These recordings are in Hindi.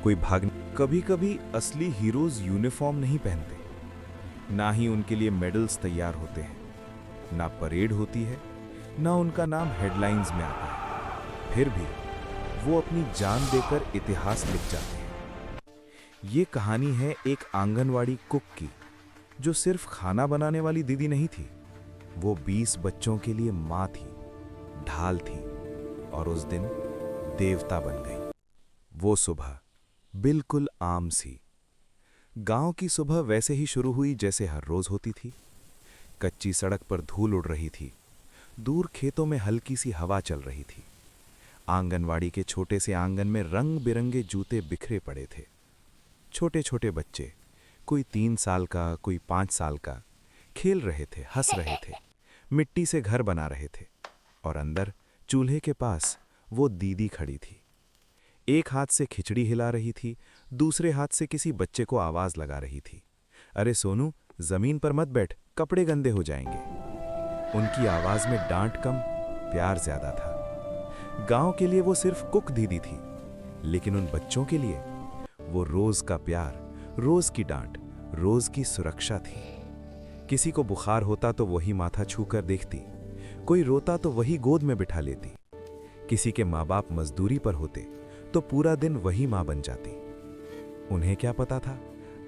कोई भाग। कभी कभी असली हीरोज यूनिफॉर्म नहीं पहनते, ना ही उनके लिए मेडल्स तैयार होते हैं, ना परेड होती है, ना उनका नाम हेडलाइंस में आता है। फिर भी वो अपनी जान देकर इतिहास लिख जाते हैं। ये कहानी है एक आंगनवाड़ी कुक की, जो सिर्फ खाना बनाने वाली दीदी नहीं थी। वो 20 बच्चों के लिए माँ थी, ढाल थी, और उस दिन देवता बन गई। वो सुबह बिल्कुल आम सी गांव की सुबह वैसे ही शुरू हुई जैसे हर रोज होती थी। कच्ची सड़क पर धूल उड़ रही थी, दूर खेतों में हल्की सी हवा चल रही थी। आंगनवाड़ी के छोटे से आंगन में रंग बिरंगे जूते बिखरे पड़े थे। छोटे छोटे बच्चे, कोई 3 साल का, कोई 5 साल का, खेल रहे थे, हंस रहे थे, मिट्टी से घर बना रहे थे। और अंदर चूल्हे के पास वो दीदी खड़ी थी। एक हाथ से खिचड़ी हिला रही थी, दूसरे हाथ से किसी बच्चे को आवाज लगा रही थी, अरे सोनू, जमीन पर मत बैठ, कपड़े गंदे हो जाएंगे। उनकी आवाज में डांट कम, प्यार ज्यादा था। गांव के लिए वो सिर्फ कुक दीदी थी, लेकिन उन बच्चों के लिए वो रोज का प्यार, रोज की डांट, रोज की सुरक्षा थी। किसी को बुखार होता तो वही माथा छूकर देखती, कोई रोता तो वही गोद में बिठा लेती। किसी के माँ बाप मजदूरी पर होते तो पूरा दिन वही माँ बन जाती। उन्हें क्या पता था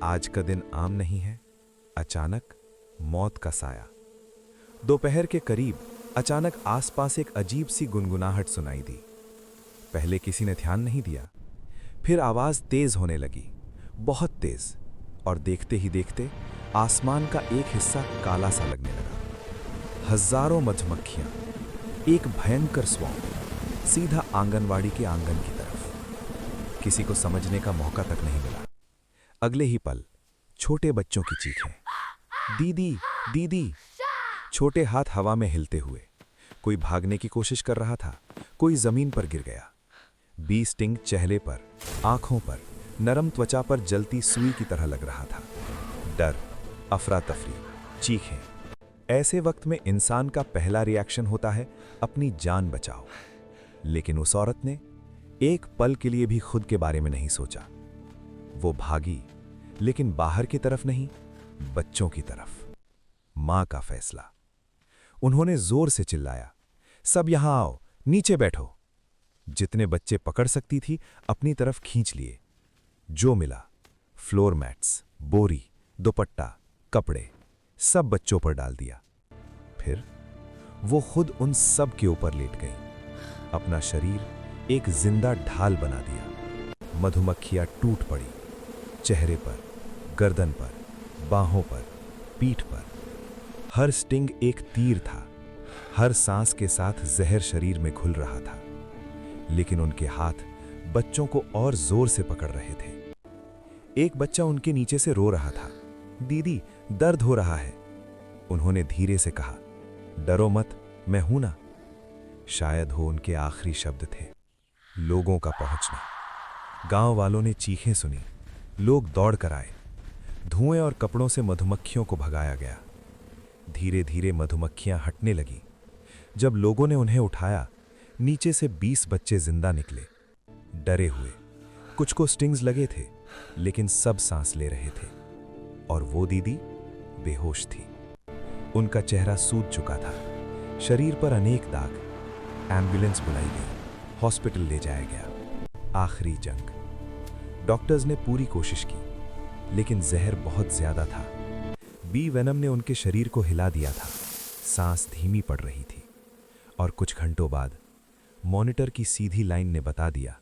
आज का दिन आम नहीं है। अचानक मौत का साया। दोपहर के करीब अचानक आसपास एक अजीब सी गुनगुनाहट सुनाई दी। पहले किसी ने ध्यान नहीं दिया, फिर आवाज तेज होने लगी, बहुत तेज, और देखते ही देखते आसमान का एक हिस्सा काला सा लगने लगा। हजारों मधुमक्खियां, एक भयंकर स्वार्म, सीधा आंगनवाड़ी के आंगन की तरफ। किसी को समझने का मौका तक नहीं मिला। अगले ही पल छोटे बच्चों की चीखें, दीदी दीदी, छोटे हाथ हवा में हिलते हुए। कोई भागने की कोशिश कर रहा था, कोई जमीन पर गिर गया। 20 स्टिंग चेहरे पर, आंखों पर, नरम त्वचा पर जलती सुई की तरह लग रहा था। डर, अफरा तफरी, चीखें। ऐसे वक्त में इंसान का पहला रिएक्शन होता है अपनी जान बचाओ। लेकिन उस औरत ने एक पल के लिए भी खुद के बारे में नहीं सोचा। वो भागी, लेकिन बाहर की तरफ नहीं, बच्चों की तरफ। मां का फैसला। उन्होंने जोर से चिल्लाया, सब यहां आओ, नीचे बैठो। जितने बच्चे पकड़ सकती थी अपनी तरफ खींच लिए। जो मिला, फ्लोर मैट्स, बोरी, दुपट्टा, कपड़े, सब बच्चों पर डाल दिया। फिर वो खुद उन सब के ऊपर लेट गई। अपना शरीर एक जिंदा ढाल बना दिया। मधुमक्खियां टूट पड़ी, चेहरे पर, गर्दन पर, बाहों पर, पीठ पर। हर स्टिंग एक तीर था। हर सांस के साथ जहर शरीर में घुल रहा था। लेकिन उनके हाथ बच्चों को और जोर से पकड़ रहे थे। एक बच्चा उनके नीचे से रो रहा था, दीदी दर्द हो रहा है। उन्होंने धीरे से कहा, डरो मत, मैं हूं ना। शायद हो उनके आखिरी शब्द थे। लोगों का पहुंचना। गांव वालों ने चीखें सुनी, लोग दौड़ कर आए। धुएं और कपड़ों से मधुमक्खियों को भगाया गया। धीरे धीरे मधुमक्खियां हटने लगी। जब लोगों ने उन्हें उठाया, नीचे से 20 बच्चे जिंदा निकले, डरे हुए। कुछ को स्टिंग्स लगे थे, लेकिन सब सांस ले रहे थे। और वो दीदी बेहोश थी। उनका चेहरा सूज चुका था, शरीर पर अनेक दाग। एम्बुलेंस बुलाई गई, हॉस्पिटल ले जाया गया। आखिरी जंग। डॉक्टर्स ने पूरी कोशिश की, लेकिन जहर बहुत ज्यादा था। बी वेनम ने उनके शरीर को हिला दिया था। सांस धीमी पड़ रही थी। और कुछ घंटों बाद मॉनिटर की सीधी लाइन ने बता दिया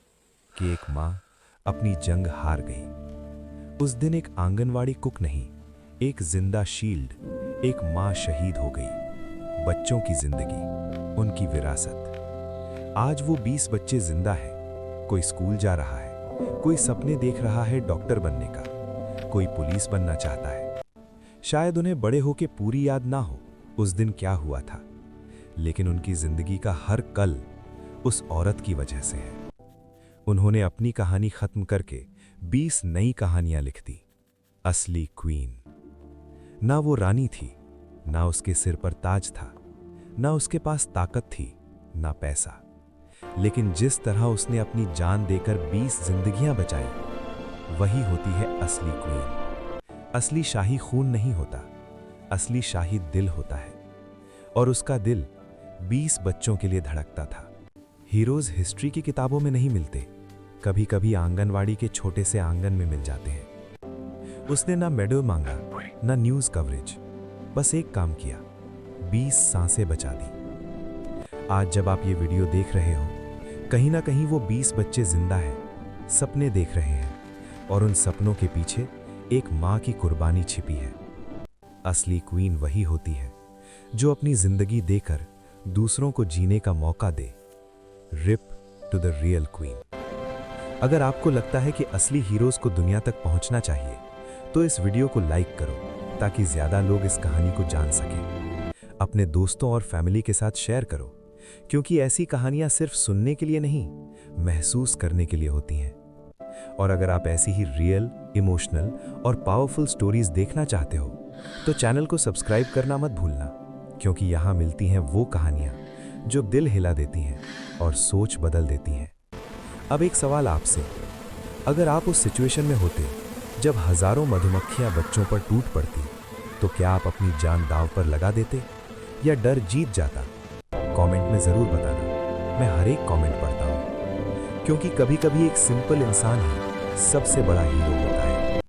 कि एक मां अपनी जंग हार गई। उस दिन एक आंगनवाड़ी कुक नहीं, एक जिंदा शील्ड, एक मां शहीद हो गई। बच्चों की जिंदगी, उनकी विरासत। आज वो 20 बच्चे जिंदा हैं। कोई स्कूल जा रहा है, कोई सपने देख रहा है डॉक्टर बनने का, कोई पुलिस बनना चाहता है। शायद उन्हें बड़े होके पूरी याद ना हो उस दिन क्या हुआ था, लेकिन उनकी जिंदगी का हर कल उस औरत की वजह से है। उन्होंने अपनी कहानी खत्म करके 20 नई कहानियां लिख दी। असली क्वीन। ना वो रानी थी, ना उसके सिर पर ताज था, ना उसके पास ताकत थी, ना पैसा। लेकिन जिस तरह उसने अपनी जान देकर 20 जिंदगियां बचाई, वही होती है असली क्वीन। असली शाही खून नहीं होता, असली शाही दिल होता है। और उसका दिल 20 बच्चों के लिए धड़कता था। हीरोज हिस्ट्री की किताबों में नहीं मिलते, कभी कभी आंगनवाड़ी के छोटे से आंगन में मिल जाते हैं। उसने ना मेडल मांगा, ना न्यूज कवरेज, बस एक काम किया, 20 सांसें बचा दी। आज जब आप ये वीडियो देख रहे हो, कहीं ना कहीं वो 20 बच्चे जिंदा हैं, सपने देख रहे हैं, और उन सपनों के पीछे एक माँ की कुर्बानी छिपी है। असली क्वीन वही होती है जो अपनी जिंदगी देकर दूसरों को जीने का मौका दे। RIP to the real queen. अगर आपको लगता है कि असली हीरोज को दुनिया तक पहुंचना चाहिए, तो इस वीडियो को लाइक करो ताकि ज्यादा लोग इस कहानी को जान सकें। अपने दोस्तों और फैमिली के साथ शेयर करो, क्योंकि ऐसी कहानियां सिर्फ सुनने के लिए नहीं, महसूस करने के लिए होती हैं। और अगर आप ऐसी ही रियल, इमोशनल और पावरफुल स्टोरीज देखना चाहते हो, तो चैनल को सब्सक्राइब करना मत भूलना, क्योंकि यहाँ मिलती हैं वो कहानियाँ जो दिल हिला देती हैं और सोच बदल देती हैं। अब एक सवाल आपसे, अगर आप उस सिचुएशन में होते जब हजारों मधुमक्खियां बच्चों पर टूट पड़ती, तो क्या आप अपनी जान दांव पर लगा देते या डर जीत जाता? कमेंट में जरूर बताना, मैं हर एक कमेंट पढ़ता हूँ, क्योंकि कभी कभी एक सिंपल इंसान ही सबसे बड़ा हीरो